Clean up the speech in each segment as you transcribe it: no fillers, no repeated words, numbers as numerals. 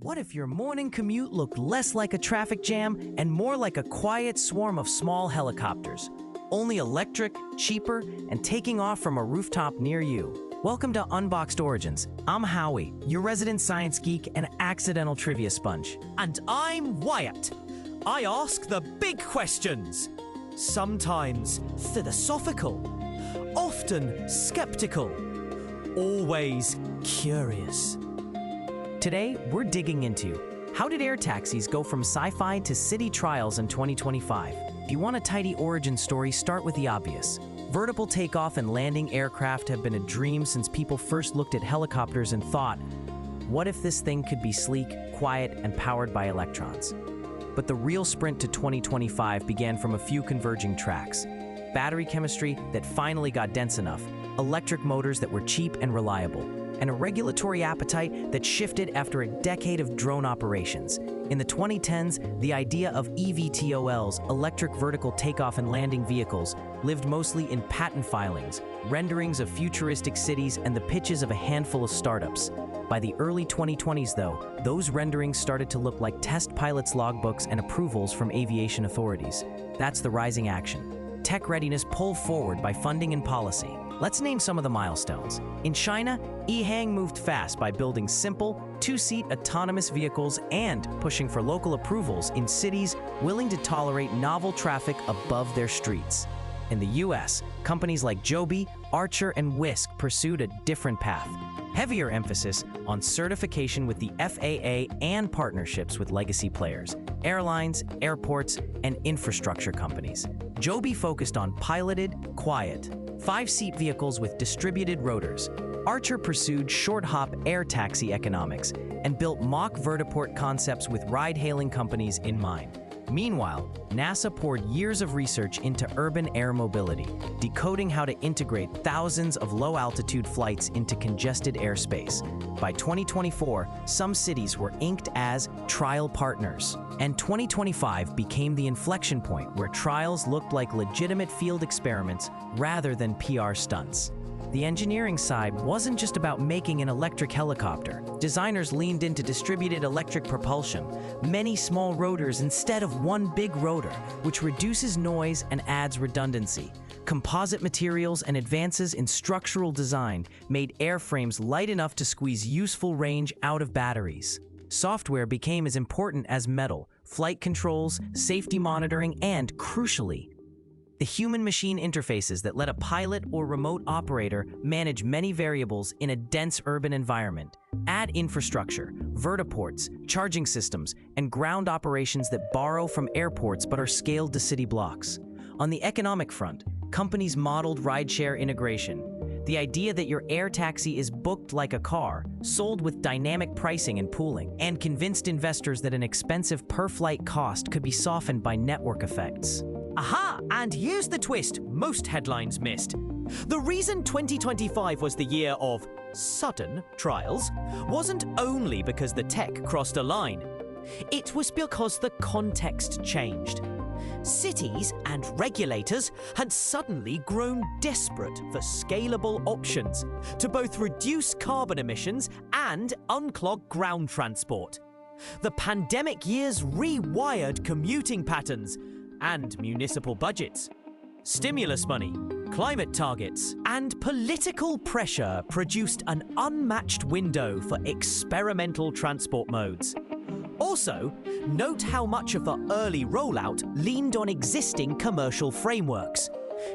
What if your morning commute looked less like a traffic jam and more like a quiet swarm of small helicopters? Only electric, cheaper, and taking off from a rooftop near you. Welcome to Unboxd Origins. I'm Howie, your resident science geek and accidental trivia sponge. And I'm Wyatt. I ask the big questions. Sometimes philosophical, often skeptical, always curious. Today, we're digging into how did air taxis go from sci-fi to city trials in 2025? If you want a tidy origin story, start with the obvious. Vertical takeoff and landing aircraft have been a dream since people first looked at helicopters and thought, what if this thing could be sleek, quiet, and powered by electrons? But the real sprint to 2025 began from a few converging tracks. Battery chemistry that finally got dense enough, electric motors that were cheap and reliable, and a regulatory appetite that shifted after a decade of drone operations. In the 2010s, the idea of eVTOLs, electric vertical takeoff and landing vehicles, lived mostly in patent filings, renderings of futuristic cities, and the pitches of a handful of startups. By the early 2020s, though, those renderings started to look like test pilots' logbooks and approvals from aviation authorities. That's the rising action. Tech readiness pulled forward by funding and policy. Let's name some of the milestones. In China, EHang moved fast by building simple, two-seat autonomous vehicles and pushing for local approvals in cities willing to tolerate novel traffic above their streets. In the US, companies like Joby, Archer, and Whisk pursued a different path. Heavier emphasis on certification with the FAA and partnerships with legacy players, airlines, airports, and infrastructure companies. Joby focused on piloted, quiet, 5-seat vehicles with distributed rotors. Archer pursued short-hop air taxi economics and built mock vertiport concepts with ride-hailing companies in mind. Meanwhile, NASA poured years of research into urban air mobility, decoding how to integrate thousands of low-altitude flights into congested airspace. By 2024, some cities were inked as trial partners, and 2025 became the inflection point where trials looked like legitimate field experiments rather than PR stunts. The engineering side wasn't just about making an electric helicopter. Designers leaned into distributed electric propulsion, many small rotors instead of one big rotor, which reduces noise and adds redundancy. Composite materials and advances in structural design made airframes light enough to squeeze useful range out of batteries. Software became as important as metal, flight controls, safety monitoring, and, crucially, the human-machine interfaces that let a pilot or remote operator manage many variables in a dense urban environment. Add infrastructure, vertiports, charging systems, and ground operations that borrow from airports but are scaled to city blocks. On the economic front, companies modeled rideshare integration. The idea that your air taxi is booked like a car, sold with dynamic pricing and pooling, and convinced investors that an expensive per-flight cost could be softened by network effects. Aha! And here's the twist most headlines missed. The reason 2025 was the year of sudden trials wasn't only because the tech crossed a line. It was because the context changed. Cities and regulators had suddenly grown desperate for scalable options to both reduce carbon emissions and unclog ground transport. The pandemic years rewired commuting patterns and municipal budgets. Stimulus money, climate targets, and political pressure produced an unmatched window for experimental transport modes. Also, note how much of the early rollout leaned on existing commercial frameworks.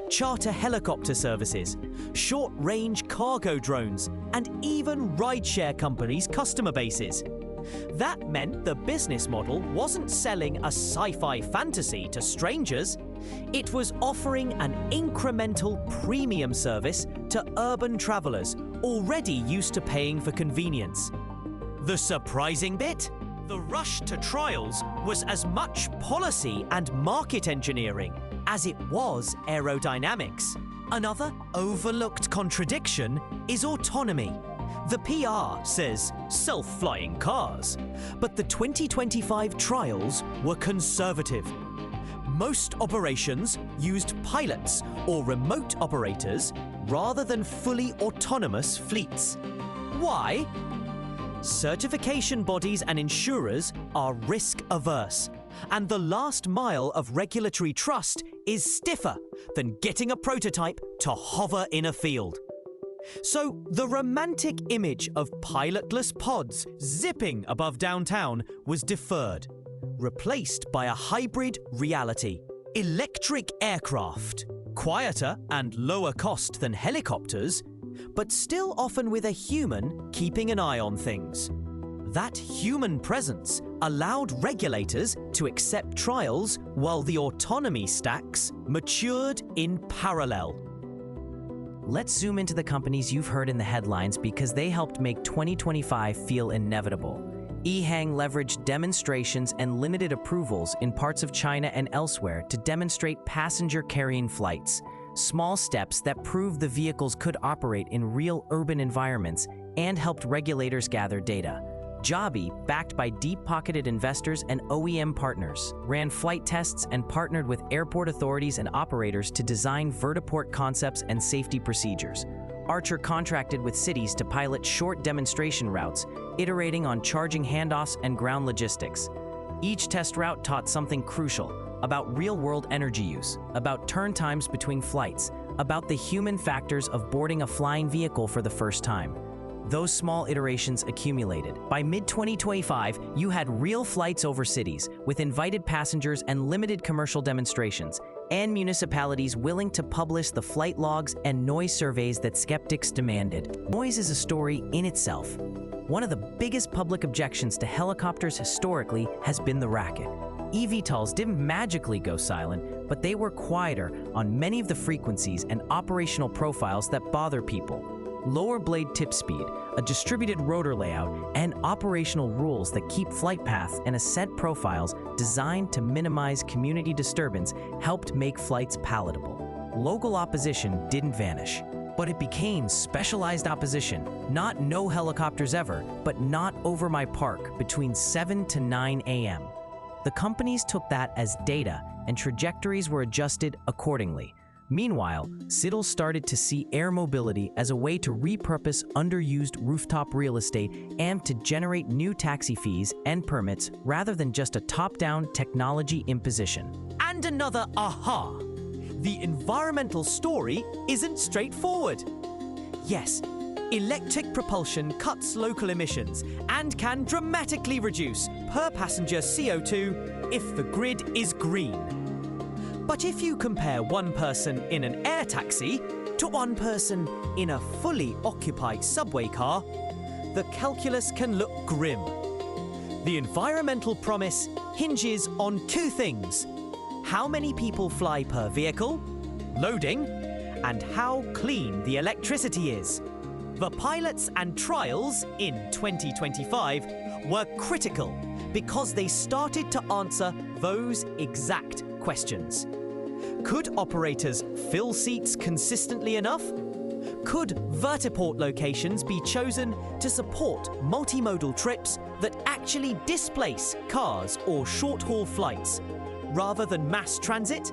Charter helicopter services, short-range cargo drones, and even rideshare companies' customer bases. That meant the business model wasn't selling a sci-fi fantasy to strangers. It was offering an incremental premium service to urban travelers already used to paying for convenience. The surprising bit? The rush to trials was as much policy and market engineering as it was aerodynamics. Another overlooked contradiction is autonomy. The PR says self-flying cars, but the 2025 trials were conservative. Most operations used pilots or remote operators rather than fully autonomous fleets. Why? Certification bodies and insurers are risk-averse, and the last mile of regulatory trust is stiffer than getting a prototype to hover in a field. So the romantic image of pilotless pods zipping above downtown was deferred, replaced by a hybrid reality. Electric aircraft, quieter and lower cost than helicopters, but still often with a human keeping an eye on things. That human presence allowed regulators to accept trials while the autonomy stacks matured in parallel. Let's zoom into the companies you've heard in the headlines because they helped make 2025 feel inevitable. EHang leveraged demonstrations and limited approvals in parts of China and elsewhere to demonstrate passenger-carrying flights, small steps that proved the vehicles could operate in real urban environments and helped regulators gather data. Joby, backed by deep-pocketed investors and OEM partners, ran flight tests and partnered with airport authorities and operators to design vertiport concepts and safety procedures. Archer contracted with cities to pilot short demonstration routes, iterating on charging handoffs and ground logistics. Each test route taught something crucial about real-world energy use, about turn times between flights, about the human factors of boarding a flying vehicle for the first time. Those small iterations accumulated. By mid-2025, you had real flights over cities, with invited passengers and limited commercial demonstrations, and municipalities willing to publish the flight logs and noise surveys that skeptics demanded. Noise is a story in itself. One of the biggest public objections to helicopters historically has been the racket. eVTOLs didn't magically go silent, but they were quieter on many of the frequencies and operational profiles that bother people. Lower blade tip speed, a distributed rotor layout, and operational rules that keep flight paths and ascent profiles designed to minimize community disturbance helped make flights palatable. Local opposition didn't vanish, but it became specialized opposition. Not no helicopters ever, but not over my park between 7 to 9 a.m. The companies took that as data, and trajectories were adjusted accordingly. Meanwhile, cities started to see air mobility as a way to repurpose underused rooftop real estate and to generate new taxi fees and permits rather than just a top-down technology imposition. And another aha! The environmental story isn't straightforward. Yes, electric propulsion cuts local emissions and can dramatically reduce per-passenger CO2 if the grid is green. But if you compare one person in an air taxi to one person in a fully occupied subway car, the calculus can look grim. The environmental promise hinges on two things: how many people fly per vehicle, loading, and how clean the electricity is. The pilots and trials in 2025 were critical because they started to answer those exact questions. Could operators fill seats consistently enough? Could vertiport locations be chosen to support multimodal trips that actually displace cars or short-haul flights, rather than mass transit?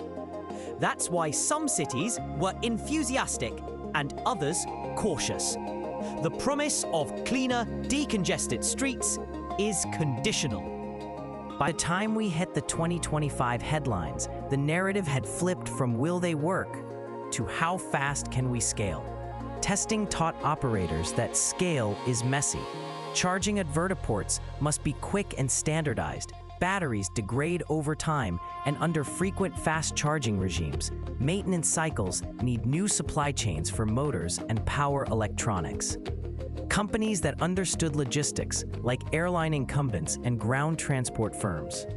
That's why some cities were enthusiastic and others cautious. The promise of cleaner, decongested streets is conditional. By the time we hit the 2025 headlines, the narrative had flipped from will they work to how fast can we scale. Testing taught operators that scale is messy. Charging at vertiports must be quick and standardized. Batteries degrade over time and under frequent fast charging regimes. Maintenance cycles need new supply chains for motors and power electronics. Companies that understood logistics, like airline incumbents and ground transport firms,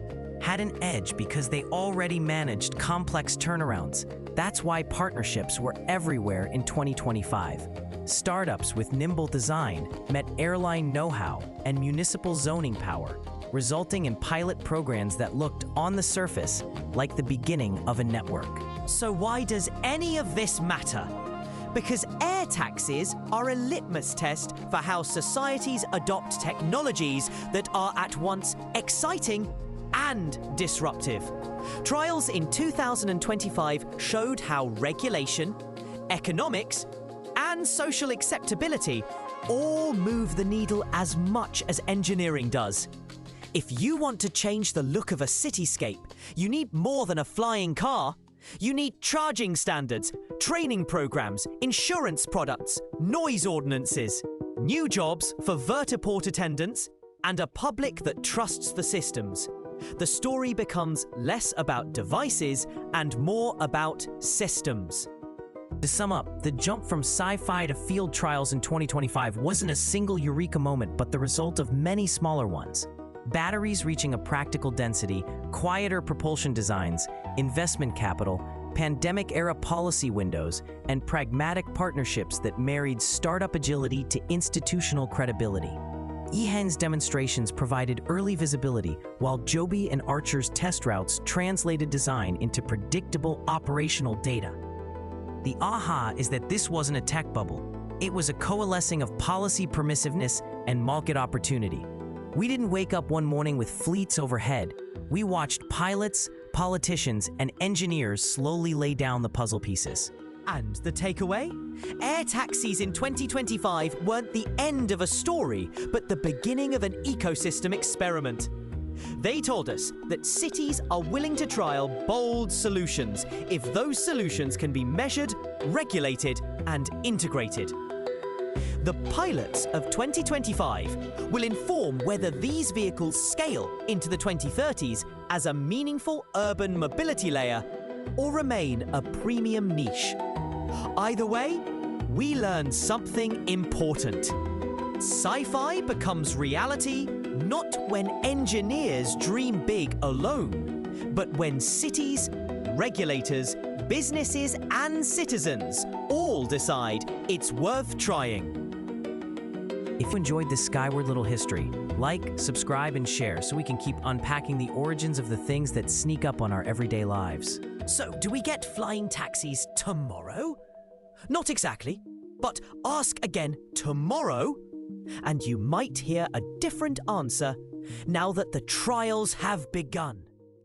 had an edge because they already managed complex turnarounds. That's why partnerships were everywhere in 2025. Startups with nimble design met airline know-how and municipal zoning power, resulting in pilot programs that looked on the surface like the beginning of a network. So why does any of this matter? Because air taxis are a litmus test for how societies adopt technologies that are at once exciting and disruptive. Trials in 2025 showed how regulation, economics, and social acceptability all move the needle as much as engineering does. If you want to change the look of a cityscape, you need more than a flying car. You need charging standards, training programs, insurance products, noise ordinances, new jobs for vertiport attendants, and a public that trusts the systems. The story becomes less about devices and more about systems. To sum up, the jump from sci-fi to field trials in 2025 wasn't a single eureka moment, but the result of many smaller ones. Batteries reaching a practical density, quieter propulsion designs, investment capital, pandemic-era policy windows, and pragmatic partnerships that married startup agility to institutional credibility. EHang's demonstrations provided early visibility, while Joby and Archer's test routes translated design into predictable operational data. The aha is that this wasn't a tech bubble. It was a coalescing of policy permissiveness and market opportunity. We didn't wake up one morning with fleets overhead. We watched pilots, politicians, and engineers slowly lay down the puzzle pieces. And the takeaway? Air taxis in 2025 weren't the end of a story, but the beginning of an ecosystem experiment. They told us that cities are willing to trial bold solutions if those solutions can be measured, regulated, and integrated. The pilots of 2025 will inform whether these vehicles scale into the 2030s as a meaningful urban mobility layer or remain a premium niche. Either way, we learn something important. Sci-fi becomes reality not when engineers dream big alone, but when cities, regulators, businesses, and citizens all decide it's worth trying. If you enjoyed this skyward little history, like, subscribe, and share so we can keep unpacking the origins of the things that sneak up on our everyday lives. So, do we get flying taxis tomorrow? Not exactly, but ask again tomorrow, and you might hear a different answer now that the trials have begun.